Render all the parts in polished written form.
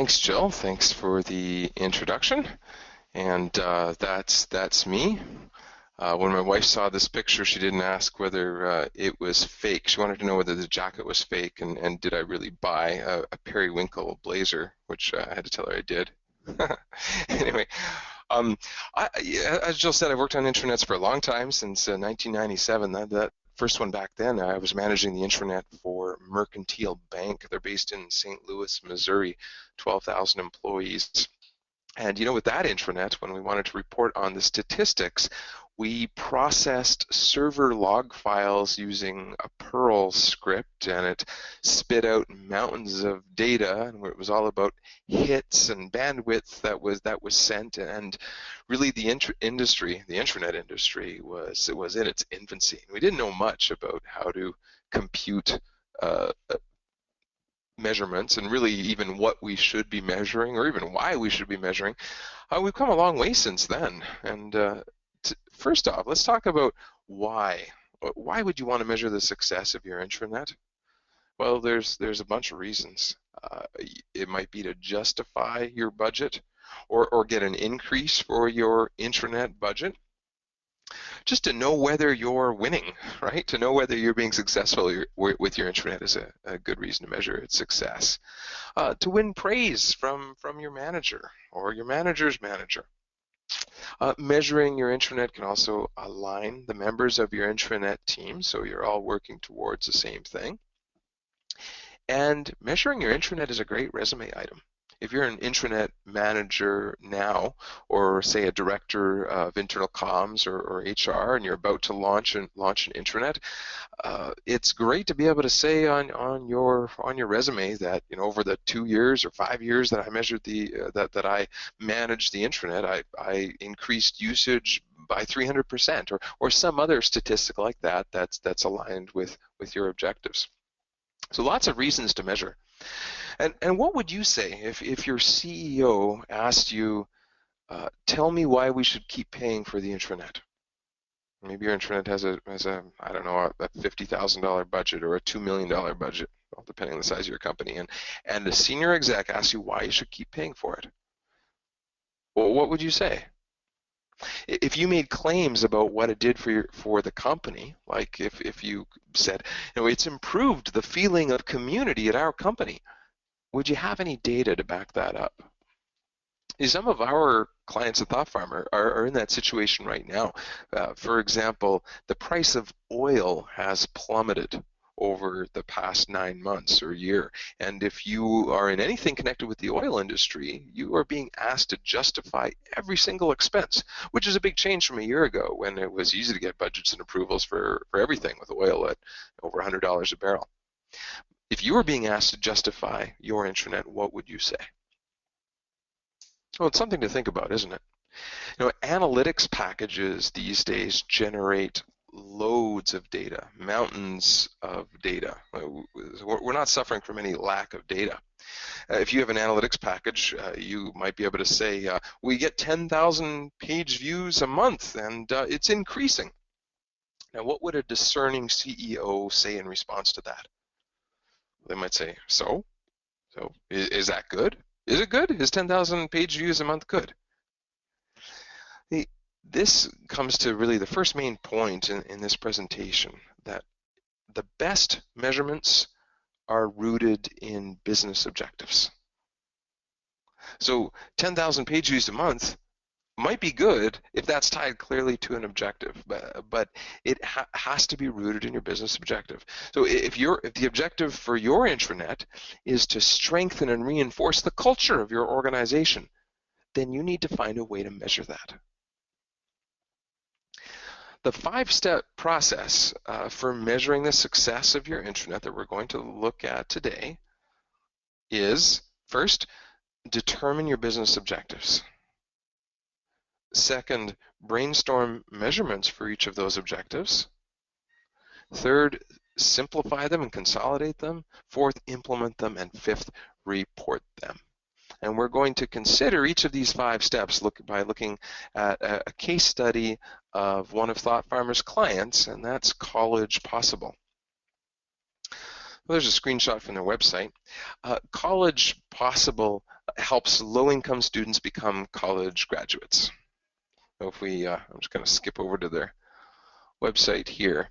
Thanks, Jill. Thanks for the introduction. And that's me. When my wife saw this picture, she didn't ask whether it was fake. She wanted to know whether the jacket was fake and did I really buy a periwinkle blazer, which I had to tell her I did. Anyway, um, as Jill said, I've worked on intranets for a long time, since 1997. That first one back then, I was managing the intranet for Mercantile Bank. They're based in St. Louis, Missouri, 12,000 employees. And with that intranet, when we wanted to report on the statistics, we processed server log files using a Perl script, and it spit out mountains of data, and it was all about hits and bandwidth that was sent. And really, the intranet industry was in its infancy. We didn't know much about how to compute measurements, and really even what we should be measuring, or even why we should be measuring. We've come a long way since then. And first off, let's talk about why. Why would you want to measure the success of your intranet? Well, there's a bunch of reasons. It might be to justify your budget, or get an increase for your intranet budget. Just to know whether you're winning, right? To know whether you're being successful with your intranet is a good reason to measure its success. To win praise from your manager or your manager's manager. Measuring your intranet can also align the members of your intranet team, so you're all working towards the same thing. And measuring your intranet is a great resume item. If you're an intranet manager now, or say a director of internal comms or HR, and you're about to launch an intranet, it's great to be able to say on your resume that over the 2 years or 5 years that I measured that I managed the intranet, I increased usage by 300%, or some other statistic like that that's aligned with your objectives. So lots of reasons to measure. And what would you say if your CEO asked you, tell me why we should keep paying for the intranet? Maybe your intranet has a I don't know, a $50,000 budget or a $2 million budget, well, depending on the size of your company, and a senior exec asks you why you should keep paying for it. Well, what would you say? If you made claims about what it did for the company, like if you said, it's improved the feeling of community at our company, would you have any data to back that up? Some of our clients at ThoughtFarmer are in that situation right now. For example, the price of oil has plummeted over the past 9 months or year. And if you are in anything connected with the oil industry, you are being asked to justify every single expense, which is a big change from a year ago when it was easy to get budgets and approvals for everything with oil at over $100 a barrel. If you were being asked to justify your intranet, what would you say? Well, it's something to think about, isn't it? Analytics packages these days generate loads of data, mountains of data. We're not suffering from any lack of data. If you have an analytics package, you might be able to say, we get 10,000 page views a month, and it's increasing. Now, what would a discerning CEO say in response to that? They might say, so is that good? Is it good? Is 10,000 page views a month good? This comes to really the first main point in this presentation, that the best measurements are rooted in business objectives. So 10,000 page views a month might be good if that's tied clearly to an objective, but it has to be rooted in your business objective. So if the objective for your intranet is to strengthen and reinforce the culture of your organization, then you need to find a way to measure that. The 5-step process for measuring the success of your intranet that we're going to look at today is, first, determine your business objectives. Second, brainstorm measurements for each of those objectives. Third, simplify them and consolidate them. Fourth, implement them. And fifth, report them. And we're going to consider each of these 5 steps by looking at a case study of one of ThoughtFarmer's clients, and that's College Possible. Well, there's a screenshot from their website. College Possible helps low-income students become college graduates. So if we, I'm just going to skip over to their website here.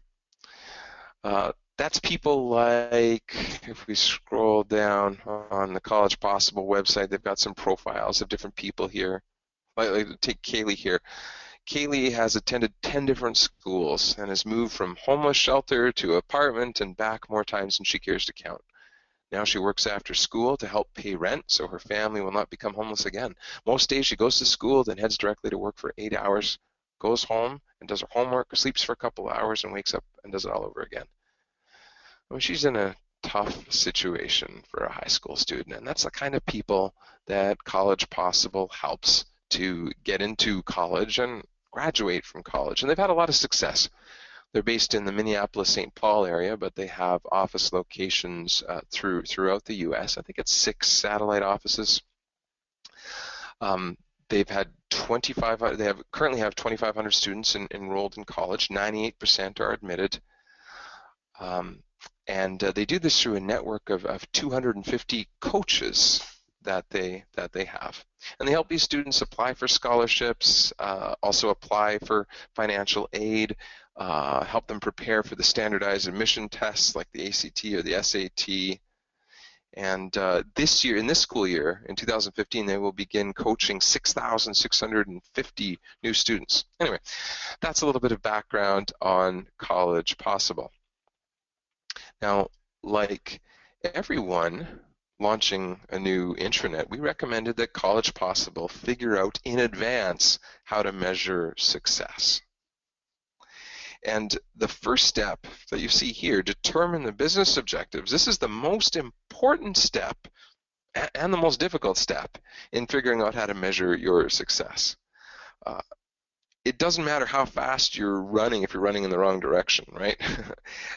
That's people like, if we scroll down on the College Possible website, they've got some profiles of different people here. Like take Kaylee here. Kaylee has attended 10 different schools and has moved from homeless shelter to apartment and back more times than she cares to count. Now she works after school to help pay rent so her family will not become homeless again. Most days she goes to school, then heads directly to work for 8 hours, goes home and does her homework, sleeps for a couple of hours, and wakes up and does it all over again. Well, she's in a tough situation for a high school student, and that's the kind of people that College Possible helps to get into college and graduate from college. And they've had a lot of success. They're based in the Minneapolis-St. Paul area, but they have office locations throughout the U.S. I think it's 6 satellite offices. They've had 25. They currently have 2,500 students enrolled in college. 98% are admitted, and they do this through a network of 250 coaches that they have, and they help these students apply for scholarships, also apply for financial aid. Help them prepare for the standardized admission tests like the ACT or the SAT. And this year, in this school year, in 2015, they will begin coaching 6,650 new students. Anyway, that's a little bit of background on College Possible. Now, like everyone launching a new intranet, we recommended that College Possible figure out in advance how to measure success. And the first step that you see here, determine the business objectives. This is the most important step and the most difficult step in figuring out how to measure your success. It doesn't matter how fast you're running if you're running in the wrong direction, right?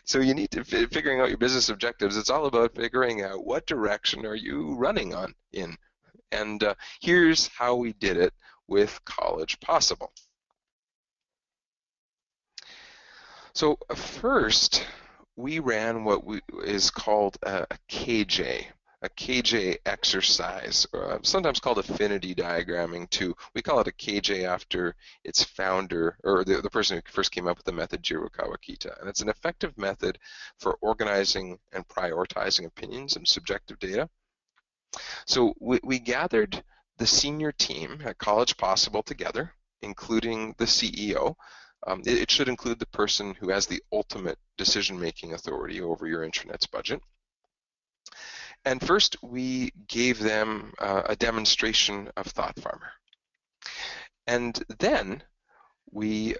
So you need to figuring out your business objectives. It's all about figuring out what direction are you running in. And here's how we did it with College Possible. So first, we ran what is called a KJ exercise, sometimes called affinity diagramming too. We call it a KJ after its founder, or the person who first came up with the method, Jiro Kawakita. And it's an effective method for organizing and prioritizing opinions and subjective data. So we gathered the senior team at College Possible together, including the CEO. It should include the person who has the ultimate decision-making authority over your intranet's budget. And first, we gave them a demonstration of Thought Farmer. And then we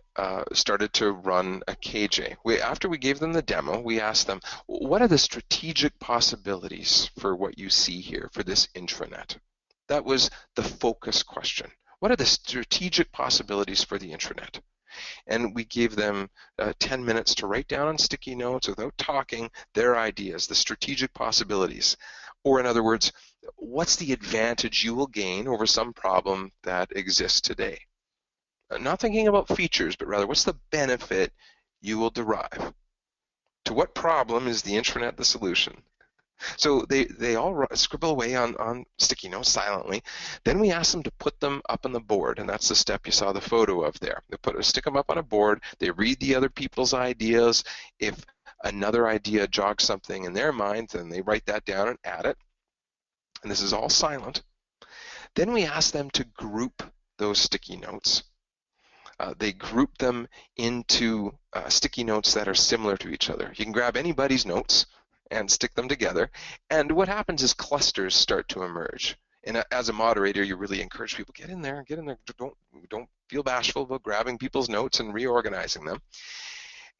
started to run a KJ. After we gave them the demo, we asked them, what are the strategic possibilities for what you see here for this intranet? That was the focus question. What are the strategic possibilities for the intranet? And we gave them 10 minutes to write down on sticky notes without talking their ideas, the strategic possibilities. Or in other words, what's the advantage you will gain over some problem that exists today? Not thinking about features, but rather what's the benefit you will derive? To what problem is the intranet the solution? So they all scribble away on sticky notes silently. Then we ask them to put them up on the board, and that's the step you saw the photo of there. They stick them up on a board. They read the other people's ideas. If another idea jogs something in their mind, then they write that down and add it. And this is all silent. Then we ask them to group those sticky notes. They group them into sticky notes that are similar to each other. You can grab anybody's notes and stick them together, and what happens is clusters start to emerge. And as a moderator, you really encourage people, get in there. Don't feel bashful about grabbing people's notes and reorganizing them.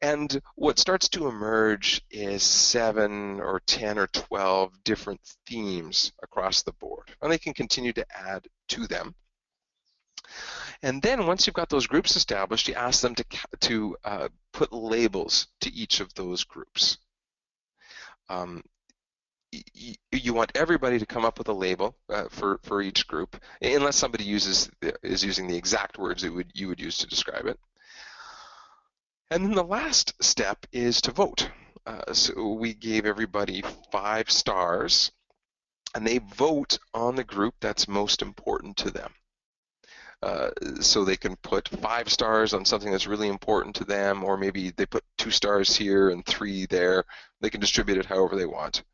And what starts to emerge is 7 or 10 or 12 different themes across the board, and they can continue to add to them. And then once you've got those groups established, you ask them to put labels to each of those groups. You want everybody to come up with a label for each group, unless somebody is using the exact words that you would use to describe it. And then the last step is to vote. So we gave everybody 5 stars and they vote on the group that's most important to them. So they can put 5 stars on something that's really important to them, or maybe they put 2 stars here and 3 there. They can distribute it however they want.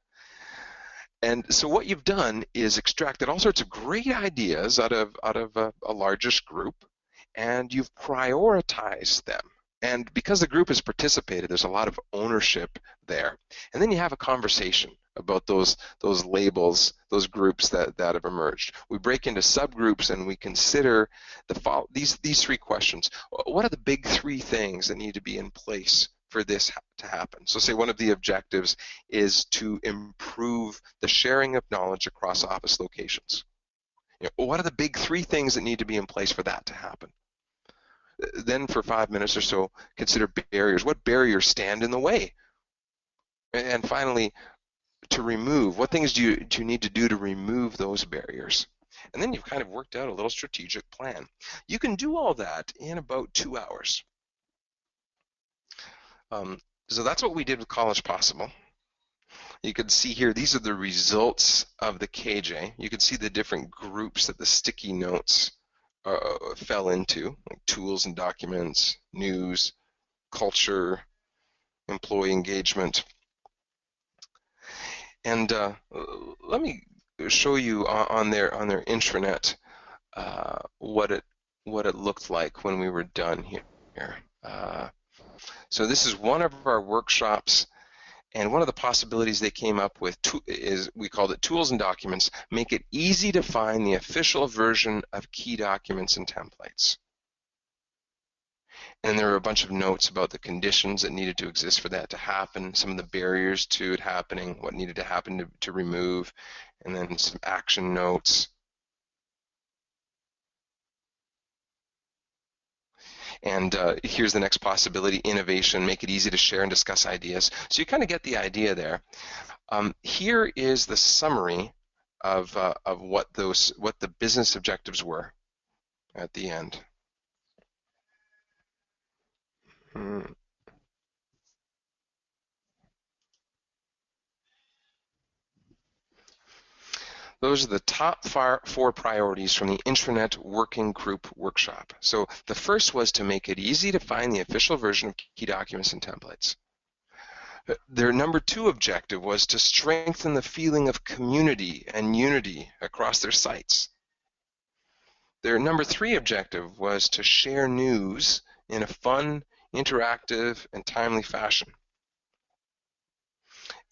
And so what you've done is extracted all sorts of great ideas out of a largest group, and you've prioritized them. And because the group has participated, there's a lot of ownership there. And then you have a conversation about those labels, those groups that have emerged. We break into subgroups and we consider these 3 questions. What are the big 3 things that need to be in place for this to happen? So say one of the objectives is to improve the sharing of knowledge across office locations. What are the big 3 things that need to be in place for that to happen? Then for 5 minutes or so, consider barriers. What barriers stand in the way? And finally, to remove, what things do you need to do to remove those barriers? And then you've kind of worked out a little strategic plan. You can do all that in about 2 hours. So that's what we did with College Possible. You can see here, these are the results of the KJ. You can see the different groups that the sticky notes fell into, like tools and documents, news, culture, employee engagement. And let me show you on their intranet what it looked like when we were done here. So this is one of our workshops, and one of the possibilities they came up with is, we called it Tools and Documents. Make it easy to find the official version of key documents and templates. And there were a bunch of notes about the conditions that needed to exist for that to happen, some of the barriers to it happening, what needed to happen to remove, and then some action notes. And here's the next possibility: innovation, make it easy to share and discuss ideas. So you kind of get the idea there. Here is the summary of what the business objectives were at the end. Those are the top 4 priorities from the Intranet Working Group Workshop. So the first was to make it easy to find the official version of key documents and templates. Their number 2 objective was to strengthen the feeling of community and unity across their sites. Their number 3 objective was to share news in a fun, interactive, and timely fashion.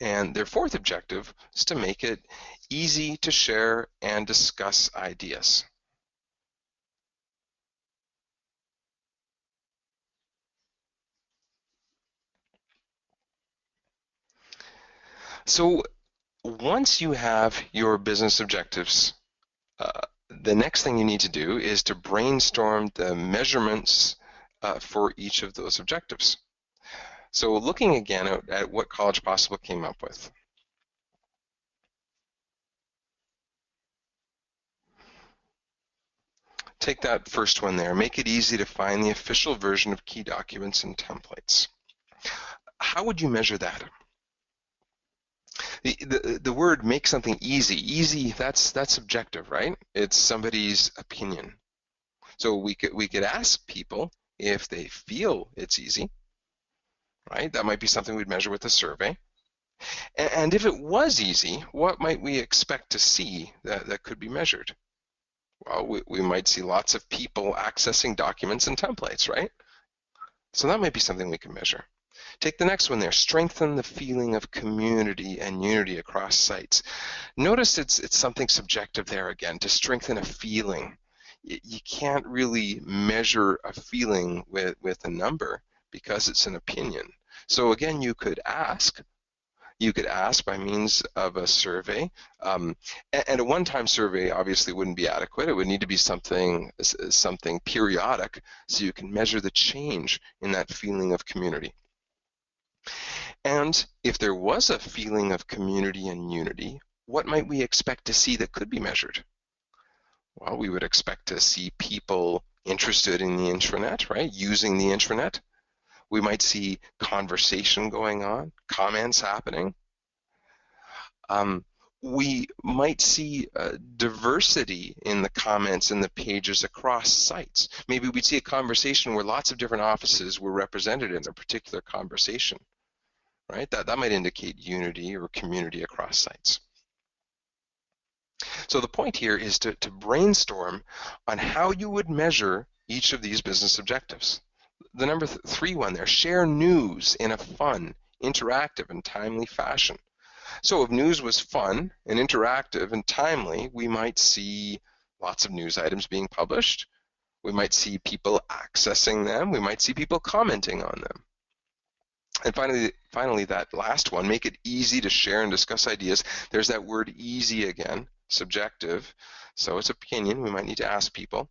And their 4th objective is to make it easy to share and discuss ideas. So once you have your business objectives, the next thing you need to do is to brainstorm the measurements for each of those objectives. So looking again at what College Possible came up with. Take that first one there. Make it easy to find the official version of key documents and templates. How would you measure that? The word make something easy, that's subjective, right? It's somebody's opinion. So we could ask people if they feel it's easy, right? That might be something we'd measure with a survey. And if it was easy, what might we expect to see that could be measured? Well, we might see lots of people accessing documents and templates, right? So that might be something we can measure. Take the next one there, strengthen the feeling of community and unity across sites. Notice it's something subjective there again, to strengthen a feeling. You can't really measure a feeling with a number because it's an opinion. So again, you could ask by means of a survey. And a one-time survey obviously wouldn't be adequate. It would need to be something periodic so you can measure the change in that feeling of community. And if there was a feeling of community and unity, what might we expect to see that could be measured? Well, we would expect to see people interested in the intranet, right? Using the intranet. We might see conversation going on, comments happening. We might see diversity in the comments and the pages across sites. Maybe we'd see a conversation where lots of different offices were represented in a particular conversation, right? That might indicate unity or community across sites. So the point here is to brainstorm on how you would measure each of these business objectives. The number 3 one there, share news in a fun, interactive, and timely fashion. So if news was fun and interactive and timely, we might see lots of news items being published. We might see people accessing them. We might see people commenting on them. And finally, that last one, make it easy to share and discuss ideas. There's that word easy again, subjective. So it's opinion. We might need to ask people.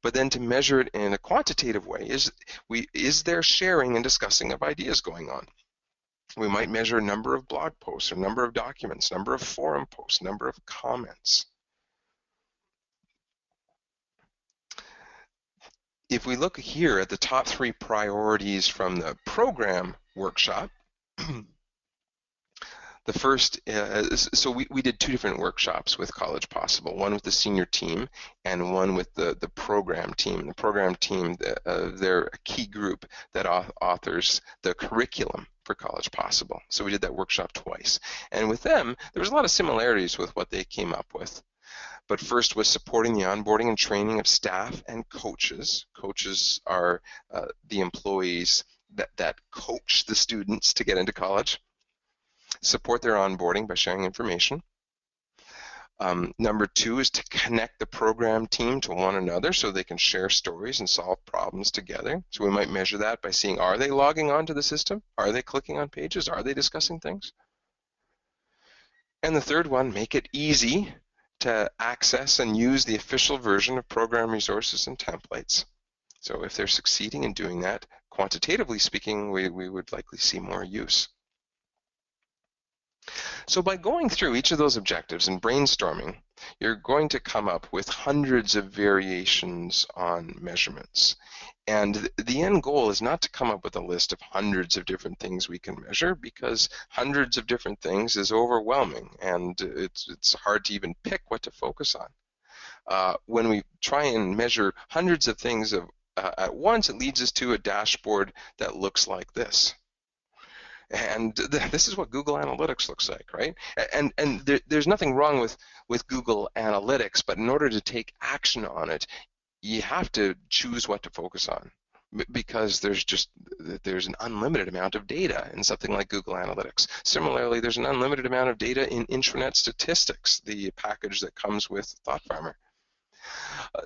But then to measure it in a quantitative way, is there sharing and discussing of ideas going on? We might measure number of blog posts or number of documents, number of forum posts, number of comments. If we look here at the top 3 priorities from the program workshop, the first, so we did 2 different workshops with College Possible, one with the senior team and one with the program team. The program team, they're a key group that authors the curriculum for College Possible. So we did that workshop twice. And with them, there was a lot of similarities with what they came up with. But first was supporting the onboarding and training of staff and coaches. Coaches are the employees that coach the students to get into college. Support their onboarding by sharing information. Number 2 is to connect the program team to one another so they can share stories and solve problems together. So we might measure that by seeing, are they logging onto the system? Are they clicking on pages? Are they discussing things? And the third one, make it easy to access and use the official version of program resources and templates. So if they're succeeding in doing that, quantitatively speaking, we would likely see more use. So by going through each of those objectives and brainstorming, you're going to come up with hundreds of variations on measurements. And the end goal is not to come up with a list of hundreds of different things we can measure, because hundreds of different things is overwhelming and it's hard to even pick what to focus on. When we try and measure hundreds of things at once, it leads us to a dashboard that looks like this. And this is what Google Analytics looks like, right? And there's nothing wrong with Google Analytics, but in order to take action on it, you have to choose what to focus on, because there's an unlimited amount of data in something like Google Analytics. Similarly, there's an unlimited amount of data in INTRANET Statistics, the package that comes with Thought Farmer.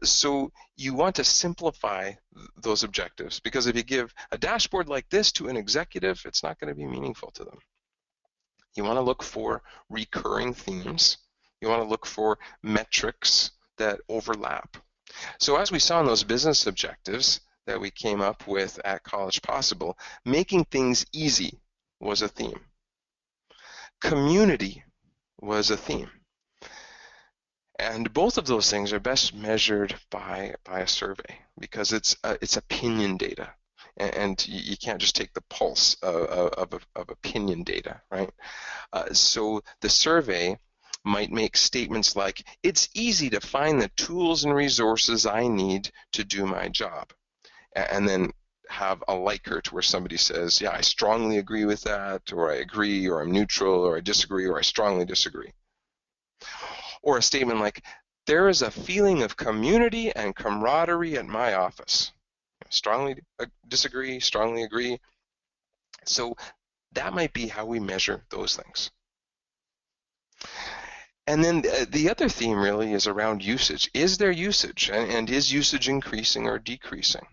So you want to simplify those objectives, because if you give a dashboard like this to an executive, it's not going to be meaningful to them. You want to look for recurring themes. You want to look for metrics that overlap. So as we saw in those business objectives that we came up with at College Possible, making things easy was a theme. Community was a theme. And both of those things are best measured by a survey, because it's opinion data, and you can't just take the pulse of opinion data, right? So the survey might make statements like, it's easy to find the tools and resources I need to do my job, and then have a liker to where somebody says, yeah, I strongly agree with that, or I agree, or I'm neutral, or I disagree, or I strongly disagree. Or a statement like, there is a feeling of community and camaraderie at my office. Strongly disagree, strongly agree. So that might be how we measure those things. And then the other theme really is around usage. Is there usage, and is usage increasing or decreasing?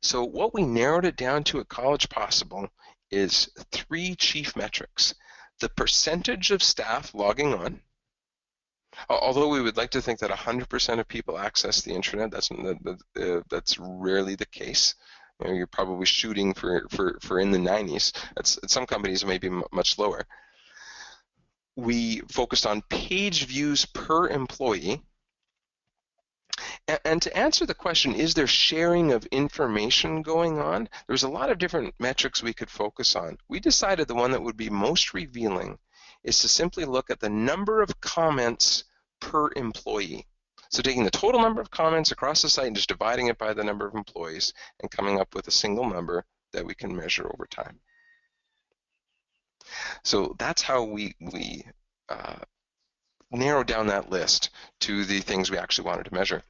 So what we narrowed it down to at College Possible is 3 chief metrics. The percentage of staff logging on. Although we would like to think that 100% of people access the intranet, that's rarely the case. You know, you're probably shooting for in the 90s. At some companies it may be much lower. We focused on page views per employee. And to answer the question, is there sharing of information going on? There's a lot of different metrics we could focus on. We decided the one that would be most revealing is to simply look at the number of comments per employee. So taking the total number of comments across the site and just dividing it by the number of employees and coming up with a single number that we can measure over time. So that's how we narrow down that list to the things we actually wanted to measure.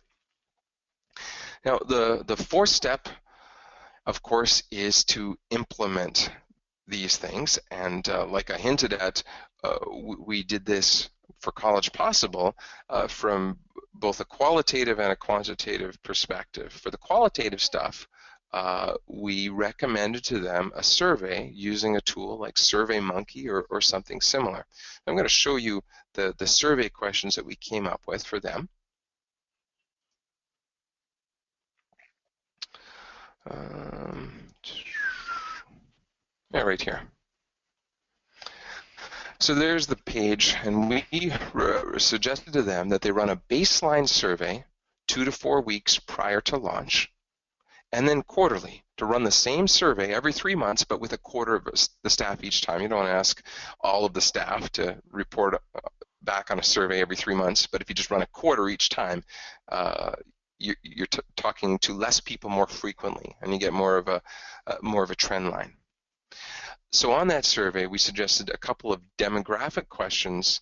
Now, the fourth step, of course, is to implement these things. And like I hinted at, we did this for College Possible from both a qualitative and a quantitative perspective. For the qualitative stuff, we recommended to them a survey using a tool like SurveyMonkey or something similar. I'm going to show you the survey questions that we came up with for them. Yeah, right here. So there's the page, and we suggested to them that they run a baseline survey 2 to 4 weeks prior to launch, and then quarterly, to run the same survey every 3 months, but with a quarter of the staff each time. You don't want to ask all of the staff to report back on a survey every 3 months, but if you just run a quarter each time, you're talking to less people more frequently, and you get more of a trend line. So on that survey, we suggested a couple of demographic questions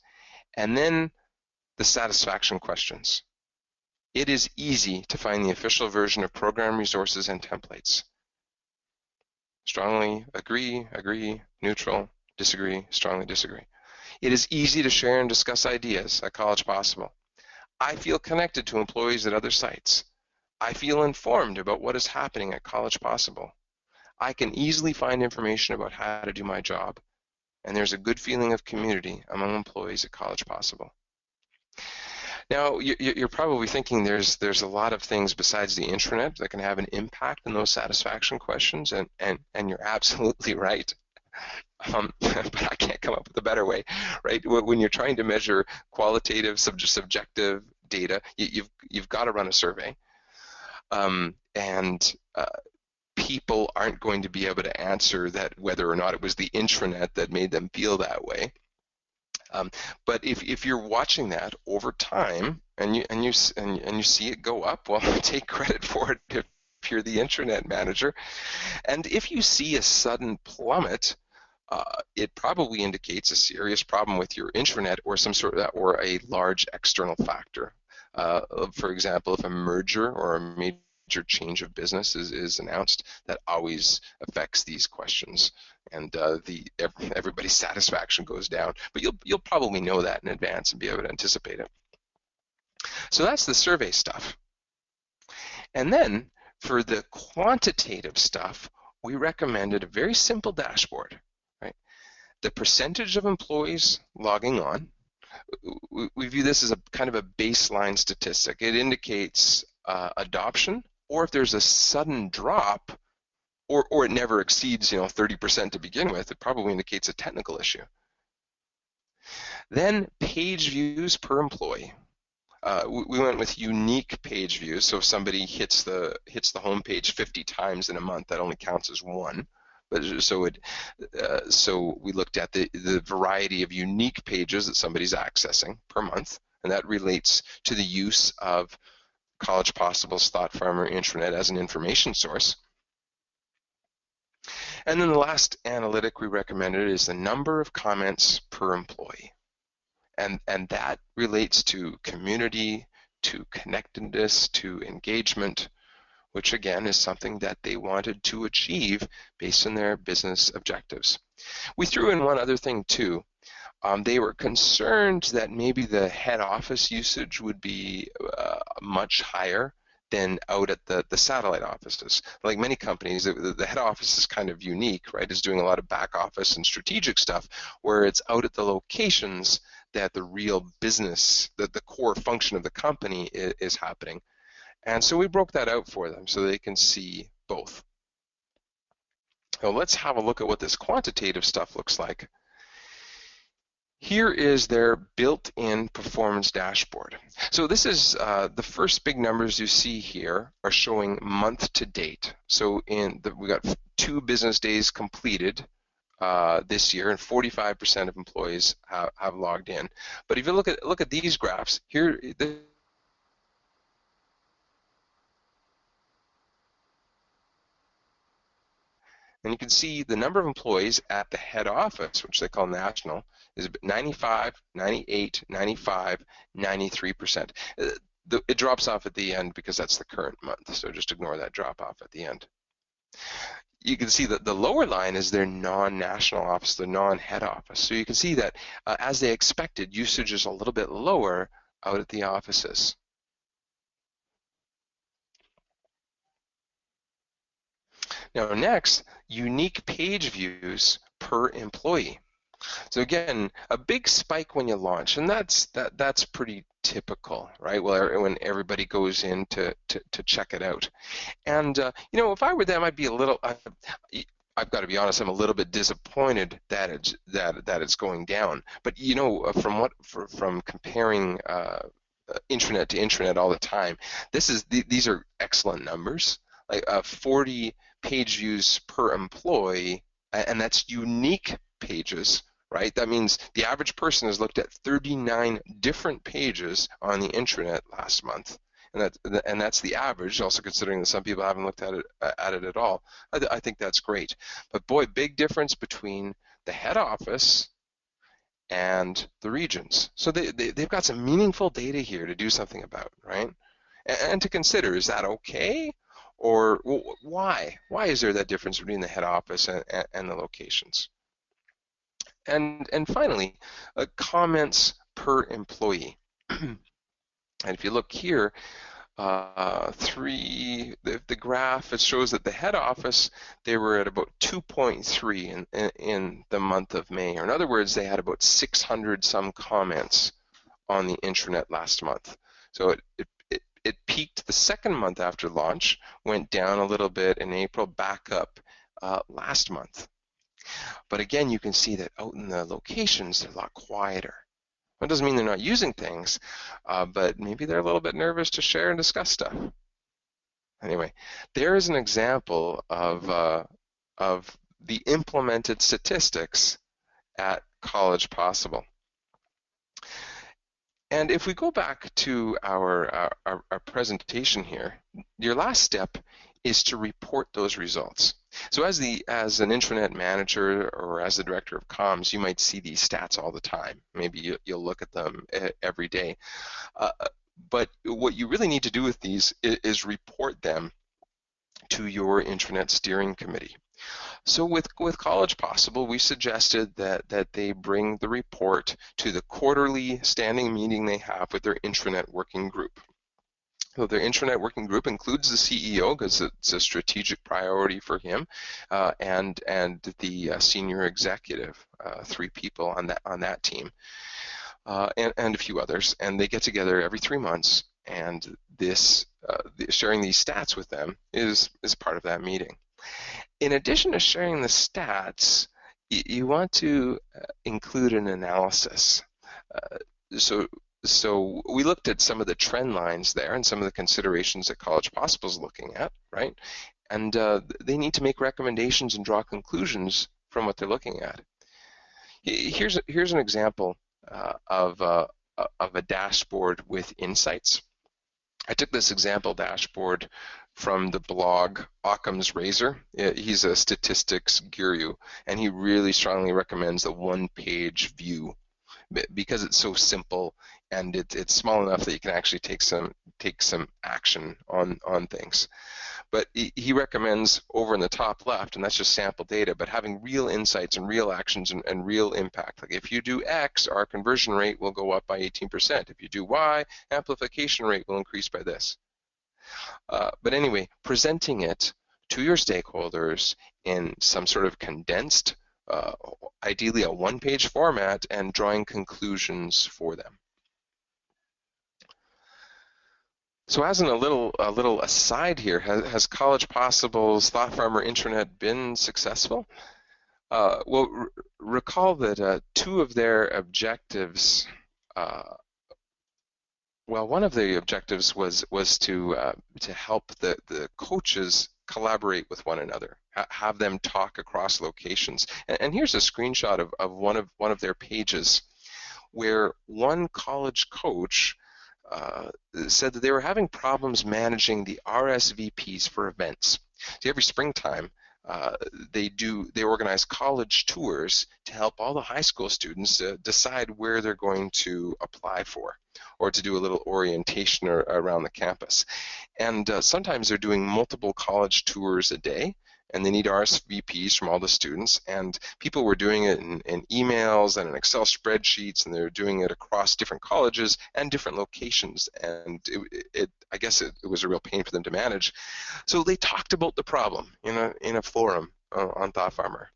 and then the satisfaction questions. It is easy to find the official version of program resources and templates. Strongly agree, agree, neutral, disagree, strongly disagree. It is easy to share and discuss ideas at College Possible. I feel connected to employees at other sites. I feel informed about what is happening at College Possible. I can easily find information about how to do my job, and there's a good feeling of community among employees at College Possible. Now, you're probably thinking there's a lot of things besides the intranet that can have an impact on those satisfaction questions, and you're absolutely right. But I can't come up with a better way, right? When you're trying to measure qualitative, subjective data, you've got to run a survey, and people aren't going to be able to answer that whether or not it was the intranet that made them feel that way. But if you're watching that over time and you see it go up, well, take credit for it if you're the intranet manager. And if you see a sudden plummet, it probably indicates a serious problem with your intranet or or a large external factor. For example, if a merger or a major change of business is announced, that always affects these questions, and everybody's satisfaction goes down. But you'll probably know that in advance and be able to anticipate it. So that's the survey stuff. And then for the quantitative stuff, we recommended a very simple dashboard, right? The percentage of employees logging on. We view this as a kind of a baseline statistic. It indicates adoption, or if there's a sudden drop, or it never exceeds 30% to begin with, it probably indicates a technical issue. Then page views per employee. We went with unique page views, so if somebody hits the home page 50 times in a month, that only counts as one. But so we looked at the variety of unique pages that somebody's accessing per month, and that relates to the use of College Possible's Thought Farmer intranet as an information source. And then the last analytic we recommended is the number of comments per employee. And that relates to community, to connectedness, to engagement, which again is something that they wanted to achieve based on their business objectives. We threw in one other thing too. They were concerned that maybe the head office usage would be much higher than out at the satellite offices. Like many companies, the head office is kind of unique, right? It's doing a lot of back office and strategic stuff, where it's out at the locations that the real business, that the core function of the company is happening. And so we broke that out for them so they can see both. Now let's have a look at what this quantitative stuff looks like. Here is their built-in performance dashboard. So this is the first big numbers you see here are showing month to date. So we got 2 business days completed this year, and 45% of employees have logged in. But if you look at these graphs here, and you can see the number of employees at the head office, which they call national, is 95, 98, 95, 93%. It drops off at the end because that's the current month, so just ignore that drop off at the end. You can see that the lower line is their non-national office, the non-head office. So you can see that as they expected, usage is a little bit lower out at the offices. Now next, unique page views per employee. So again, a big spike when you launch, and that's pretty typical, right? Well, when everybody goes in to check it out. And you know, if I were them, I'd be a little. I've got to be honest. I'm a little bit disappointed that it's going down. But you know, from comparing intranet to intranet all the time, these are excellent numbers. Like 40 page views per employee, and that's unique pages. Right? That means the average person has looked at 39 different pages on the intranet last month, and that's the average. Also considering that some people haven't looked at it at all, I think that's great. But boy, big difference between the head office and the regions. So they've got some meaningful data here to do something about, right? And to consider, is that okay? Or why? Why is there that difference between the head office and the locations? And finally, comments per employee. And if you look here, the graph, it shows that the head office, they were at about 2.3 in the month of May. Or in other words, they had about 600 some comments on the intranet last month. So it peaked the second month after launch, went down a little bit in April, back up last month. But again, you can see that out in the locations, they're a lot quieter. That doesn't mean they're not using things, but maybe they're a little bit nervous to share and discuss stuff. Anyway, there is an example of the implemented statistics at College Possible. And if we go back to our presentation here, your last step is to report those results. So as an intranet manager or as the director of comms, you might see these stats all the time. Maybe you'll look at them every day. But what you really need to do with these is report them to your intranet steering committee. So with College Possible, we suggested that they bring the report to the quarterly standing meeting they have with their intranet working group. So their intranet working group includes the CEO because it's a strategic priority for him, and the senior executive, 3 people on that team, and a few others, and they get together every 3 months, and this sharing these stats with them is part of that meeting. In addition to sharing the stats, you want to include an analysis. So we looked at some of the trend lines there and some of the considerations that College Possible is looking at, right? And they need to make recommendations and draw conclusions from what they're looking at. Here's an example of a dashboard with insights. I took this example dashboard from the blog Occam's Razor. He's a statistics guru, and he really strongly recommends the one-page view because it's so simple and it's small enough that you can actually take some action on things. But he recommends over in the top left, and that's just sample data, but having real insights and real actions and real impact. Like if you do X, our conversion rate will go up by 18%. If you do Y, amplification rate will increase by this. But anyway, presenting it to your stakeholders in some sort of condensed, ideally a one-page format, and drawing conclusions for them. So as a little aside here, has College Possible's Thought Farmer intranet been successful? Well, recall that 2 of their objectives, well, one of the objectives was to help the coaches collaborate with one another, have them talk across locations. And here's a screenshot of one of their pages, where one college coach said that they were having problems managing the RSVPs for events. So every springtime, they organize college tours to help all the high school students decide where they're going to apply for, or to do a little orientation around the campus. And sometimes they're doing multiple college tours a day, and they need RSVPs from all the students, and people were doing it in emails and in Excel spreadsheets, and they were doing it across different colleges and different locations, and I guess it was a real pain for them to manage. So they talked about the problem in a forum on Thought Farmer.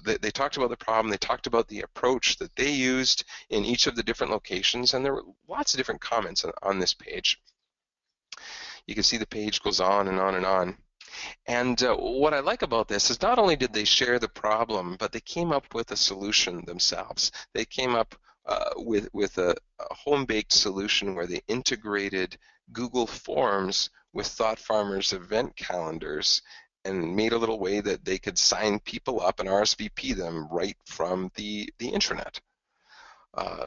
They talked about the problem, they talked about the approach that they used in each of the different locations, and there were lots of different comments on this page. You can see the page goes on and on and on. And what I like about this is not only did they share the problem, but they came up with a solution themselves. They came up with a home-baked solution where they integrated Google Forms with Thought Farmer's event calendars and made a little way that they could sign people up and RSVP them right from the intranet.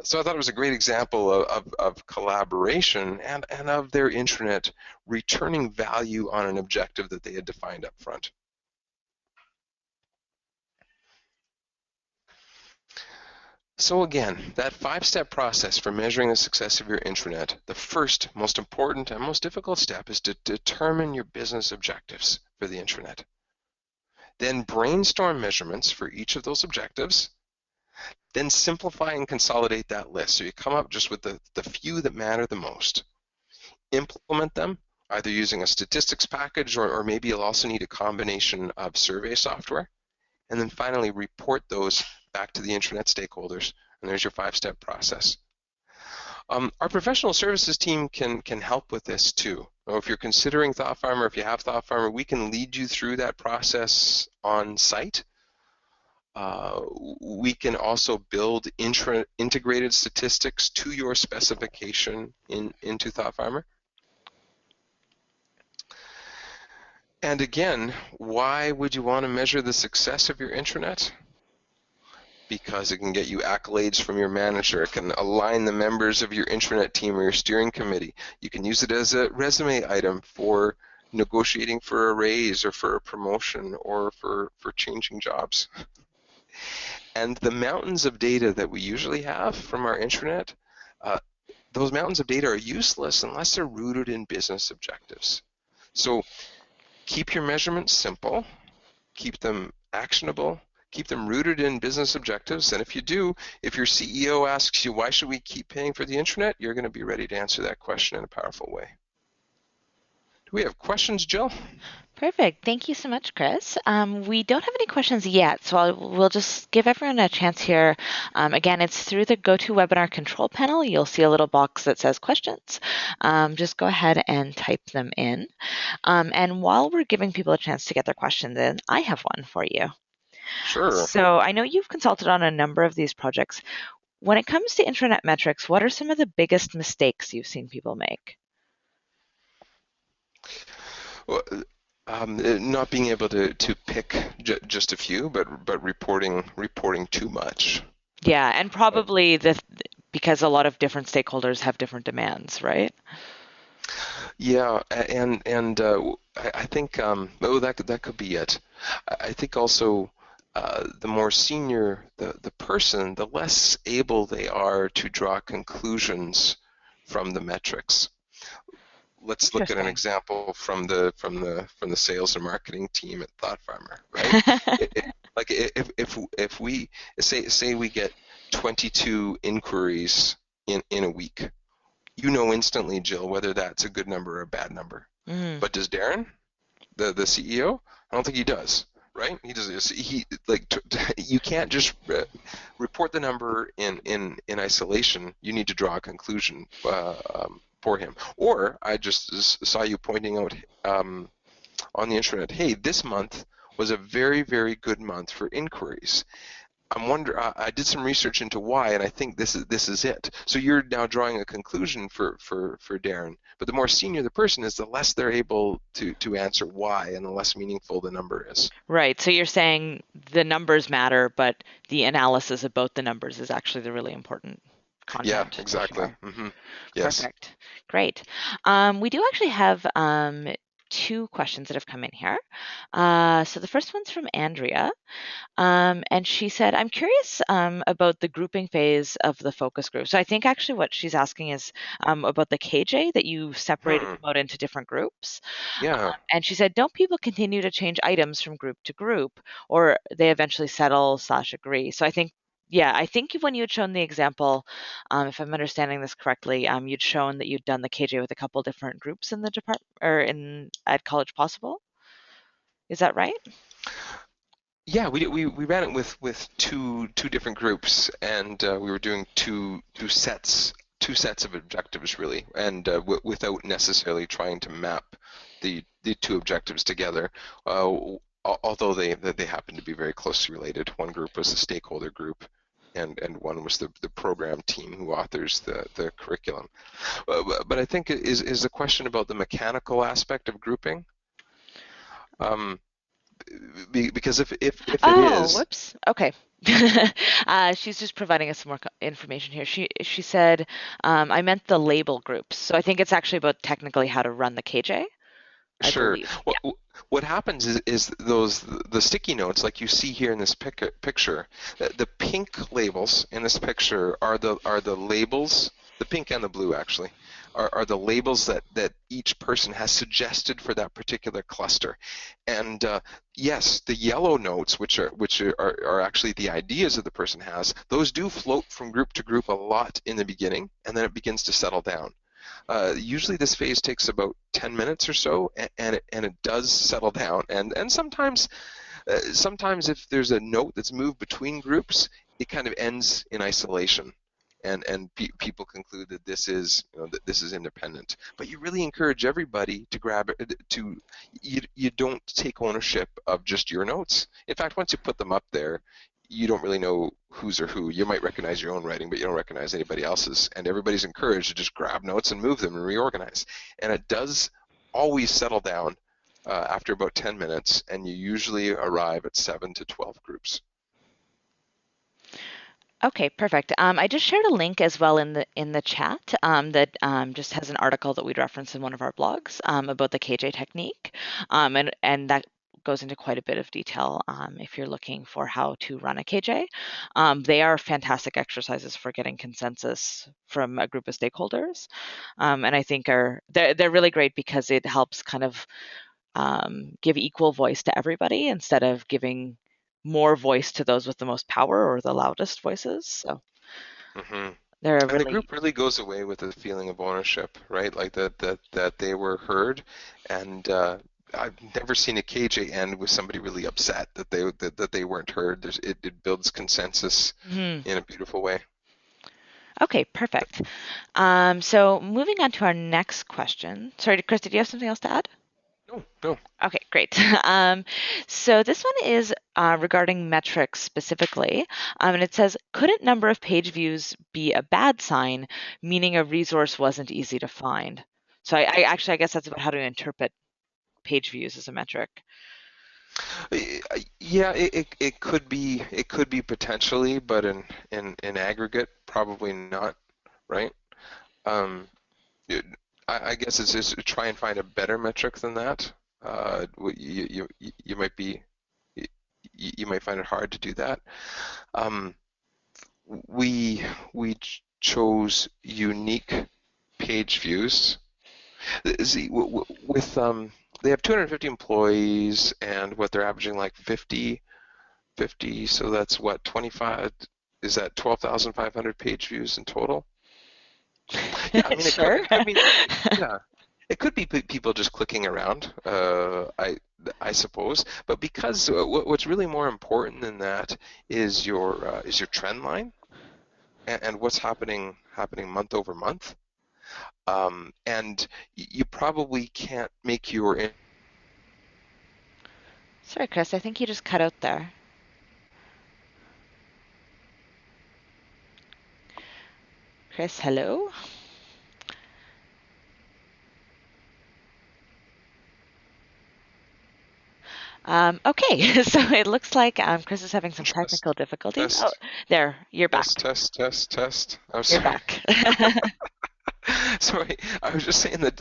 So I thought it was a great example of collaboration and of their intranet returning value on an objective that they had defined up front. So again, that 5-step process for measuring the success of your intranet, the first, most important, and most difficult step is to determine your business objectives for the intranet. Then brainstorm measurements for each of those objectives. Then simplify and consolidate that list. So you come up just with the few that matter the most. Implement them, either using a statistics package or maybe you'll also need a combination of survey software. And then finally report those back to the intranet stakeholders. And there's your 5-step process. Our professional services team can help with this too. So if you're considering Thought Farmer, if you have Thought Farmer, we can lead you through that process on site. We can also build integrated statistics to your specification into Thought Farmer. And again, why would you want to measure the success of your intranet? Because it can get you accolades from your manager. It can align the members of your intranet team or your steering committee. You can use it as a resume item for negotiating for a raise or for a promotion or for changing jobs. And the mountains of data that we usually have from our intranet, those mountains of data are useless unless they're rooted in business objectives. So keep your measurements simple, keep them actionable, keep them rooted in business objectives, and if you do, if your CEO asks you, why should we keep paying for the intranet, you're going to be ready to answer that question in a powerful way. Do we have questions, Jill? Perfect. Thank you so much, Chris. We don't have any questions yet, so we'll just give everyone a chance here. Again, it's through the GoToWebinar control panel. You'll see a little box that says questions. Just go ahead and type them in. And while we're giving people a chance to get their questions in, I have one for you. Sure. So I know you've consulted on a number of these projects. When it comes to intranet metrics, what are some of the biggest mistakes you've seen people make? Well, not being able to pick just a few, but reporting too much. Yeah, and probably because a lot of different stakeholders have different demands, right? Yeah, and I think that could be it. I think also the more senior the person, the less able they are to draw conclusions from the metrics. Let's look at an example from the sales and marketing team at Thought Farmer, right? Like if we say we get 22 inquiries in a week, you know instantly, Jill, whether that's a good number or a bad number. But does Darren, the CEO? I don't think he does, right? He does. You can't just report the number in isolation. You need to draw a conclusion for him. Or I just saw you pointing out on the intranet, hey, this month was a very, very good month for inquiries. I'm wonder. I did some research into why, and I think this is it. So you're now drawing a conclusion for Darren. But the more senior the person is, the less they're able to answer why, and the less meaningful the number is. Right. So you're saying the numbers matter, but the analysis about the numbers is actually the really important Yeah, content for exactly. sure. Yes. Perfect. Great. We do actually have two questions that have come in here. So the first one's from Andrea. And she said, I'm curious about the grouping phase of the focus group. So I think actually what she's asking is about the KJ that you separated Hmm. them out into different groups. Yeah. And she said, don't people continue to change items from group to group, or they eventually settle/agree? So I think, yeah, I think when you had shown the example, if I'm understanding this correctly, you'd shown that you'd done the KJ with a couple different groups in the department or in at College Possible. Is that right? Yeah, we ran it with two different groups, and we were doing two sets of objectives really, and without necessarily trying to map the two objectives together. Although they happen to be very closely related. One group was the stakeholder group, and one was the program team who authors the curriculum. But I think is the question about the mechanical aspect of grouping. Um, because if it Oh, is, whoops. Okay. She's just providing us some more information here. She said, I meant the label groups. So I think it's actually about technically how to run the KJ, I sure. believe. What what happens is the sticky notes, like you see here in this picture, the pink labels in this picture are the labels, the pink and the blue actually, are the labels that each person has suggested for that particular cluster. And yes, the yellow notes, which are actually the ideas that the person has, those do float from group to group a lot in the beginning, and then it begins to settle down. Usually this phase takes about 10 minutes or so, and it does settle down. And sometimes if there's a note that's moved between groups, it kind of ends in isolation. And people conclude that this is independent. But you really encourage everybody to grab it. You don't take ownership of just your notes. In fact, once you put them up there, you don't really know whose or who. You might recognize your own writing, but you don't recognize anybody else's. And everybody's encouraged to just grab notes and move them and reorganize. And it does always settle down after about 10 minutes, and you usually arrive at 7 to 12 groups. Okay, perfect. I just shared a link as well in the chat that just has an article that we'd referenced in one of our blogs about the KJ technique, and that goes into quite a bit of detail if you're looking for how to run a KJ. They are fantastic exercises for getting consensus from a group of stakeholders, and I think they're really great because it helps kind of give equal voice to everybody instead of giving more voice to those with the most power or the loudest voices. So Hmm. they're And the really, group really goes away with a feeling of ownership, right? Like that they were heard, and I've never seen a KJ end with somebody really upset that they weren't heard. It builds consensus mhm. in a beautiful way. Okay, perfect. So moving on to our next question. Sorry, Chris, did you have something else to add? No, no. Okay, great. So this one is regarding metrics specifically, and it says, couldn't number of page views be a bad sign, meaning a resource wasn't easy to find? So I guess that's about how to interpret page views as a metric. Yeah, it could be potentially, but in aggregate, probably not, right? Um, it- I guess it's just to try and find a better metric than that. You might be you, you might find it hard to do that. Um, we chose unique page views. See, with they have 250 employees, and what they're averaging like 50. So that's what, 25? Is that 12,500 page views in total? Yeah, I mean it Sure. could. Yeah, it could be people just clicking around. I suppose, but because what's really more important than that is your trend line, and what's happening month over month. And you probably can't make your Sorry, Chris, I think you just cut out there. Chris, hello. Okay, so it looks like Chris is having some technical Test, difficulties. Oh, test, there, you're test, back. test, test, test. I'm You're sorry. back. Sorry, I was just saying that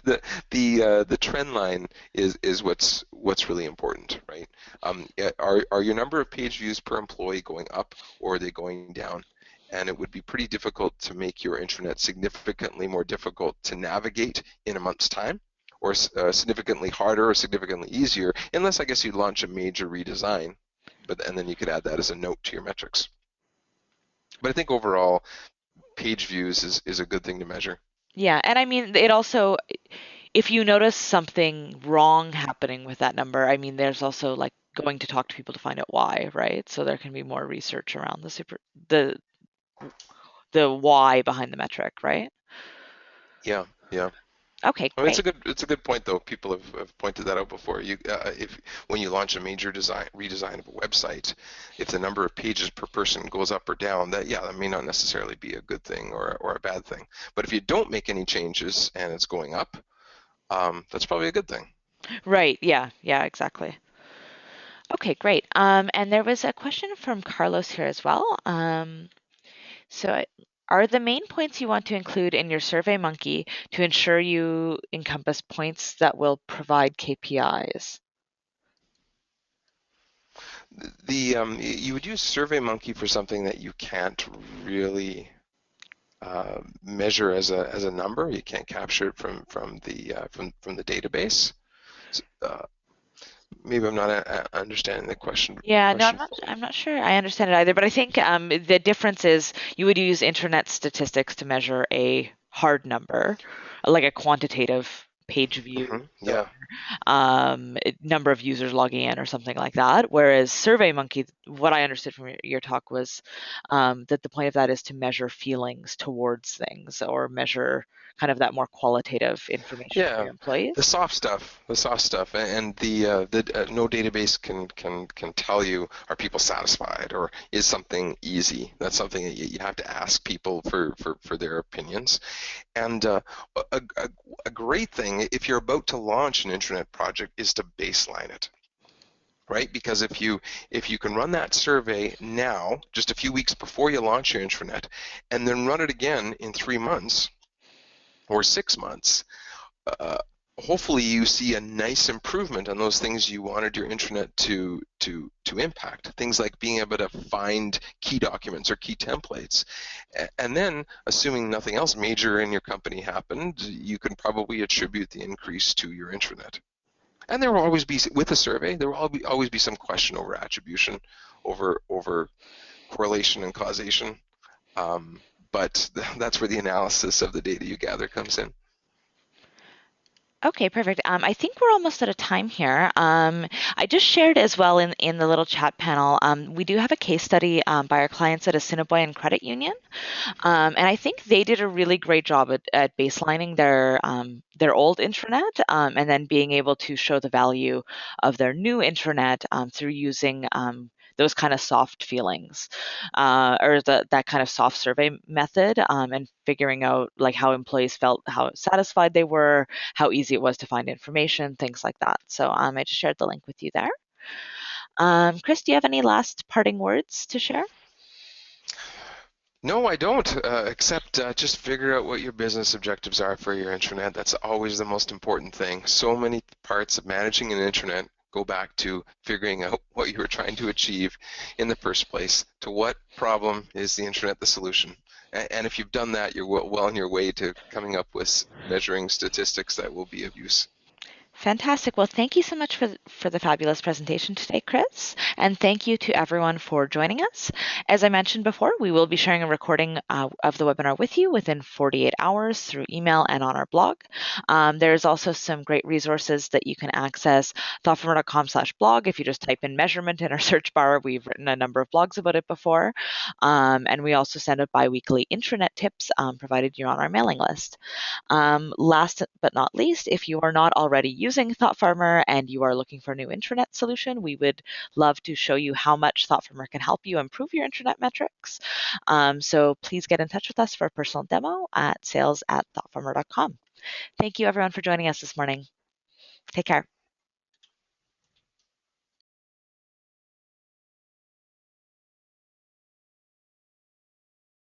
the trend line is what's really important, right? Are your number of page views per employee going up or are they going down? And it would be pretty difficult to make your intranet significantly more difficult to navigate in a month's time, or significantly harder or significantly easier, unless I guess you'd launch a major redesign, and then you could add that as a note to your metrics. But I think overall, page views is a good thing to measure. Yeah, and I mean, it also, if you notice something wrong happening with that number, I mean, there's also like going to talk to people to find out why, right? So there can be more research around the the why behind the metric, right? Yeah, yeah. Okay, Well, great. it's a good point though. People have pointed that out before. If when you launch a major redesign of a website, if the number of pages per person goes up or down, that may not necessarily be a good thing or a bad thing. But if you don't make any changes and it's going up, that's probably a good thing. Right, yeah, yeah, exactly. Okay, great. And there was a question from Carlos here as well. So, are the main points you want to include in your SurveyMonkey to ensure you encompass points that will provide KPIs? You would use SurveyMonkey for something that you can't really measure as a number. You can't capture it from the database. Uh, Maybe I'm not understanding the Yeah, no, question I'm fully. not sure I understand it either, but I think the difference is you would use internet statistics to measure a hard number, like a quantitative page view or Yeah, number of users logging in or something like that. Whereas SurveyMonkey, what I understood from your talk was that the point of that is to measure feelings towards things or measure kind of that more qualitative information from yeah. your employees. The soft stuff, and the no database can tell you are people satisfied or is something easy. That's something that you have to ask people for their opinions. And a great thing if you're about to launch an internet project is to baseline it, right? Because if you can run that survey now, just a few weeks before you launch your intranet, and then run it again in 3 months or 6 months, uh, hopefully you see a nice improvement on those things you wanted your intranet to impact. Things like being able to find key documents or key templates. And then, assuming nothing else major in your company happened, you can probably attribute the increase to your intranet. And there will always be, with a survey, there will always be some question over attribution, over correlation and causation. Um, but that's where the analysis of the data you gather comes in. Okay, perfect. I think we're almost out of time here. I just shared as well in the little chat panel. We do have a case study by our clients at Assiniboine Credit Union. And I think they did a really great job at baselining their old intranet and then being able to show the value of their new intranet through using those kind of soft feelings or that kind of soft survey method and figuring out like how employees felt, how satisfied they were, how easy it was to find information, things like that. So I just shared the link with you there. Chris, do you have any last parting words to share? No, I don't, except just figure out what your business objectives are for your intranet. That's always the most important thing. So many parts of managing an intranet go back to figuring out what you were trying to achieve in the first place. To what problem is the intranet the solution? And if you've done that, you're well on your way to coming up with measuring statistics that will be of use. Fantastic. Well, thank you so much for the fabulous presentation today, Chris. And thank you to everyone for joining us. As I mentioned before, we will be sharing a recording of the webinar with you within 48 hours through email and on our blog. There's also some great resources that you can access, thoughtfarmer.com/blog. If you just type in measurement in our search bar, we've written a number of blogs about it before. And we also send out bi-weekly intranet tips provided you're on our mailing list. Last but not least, if you are not already using using ThoughtFarmer and you are looking for a new intranet solution, we would love to show you how much ThoughtFarmer can help you improve your intranet metrics. So please get in touch with us for a personal demo at sales@thoughtfarmer.com. Thank you everyone for joining us this morning. Take care.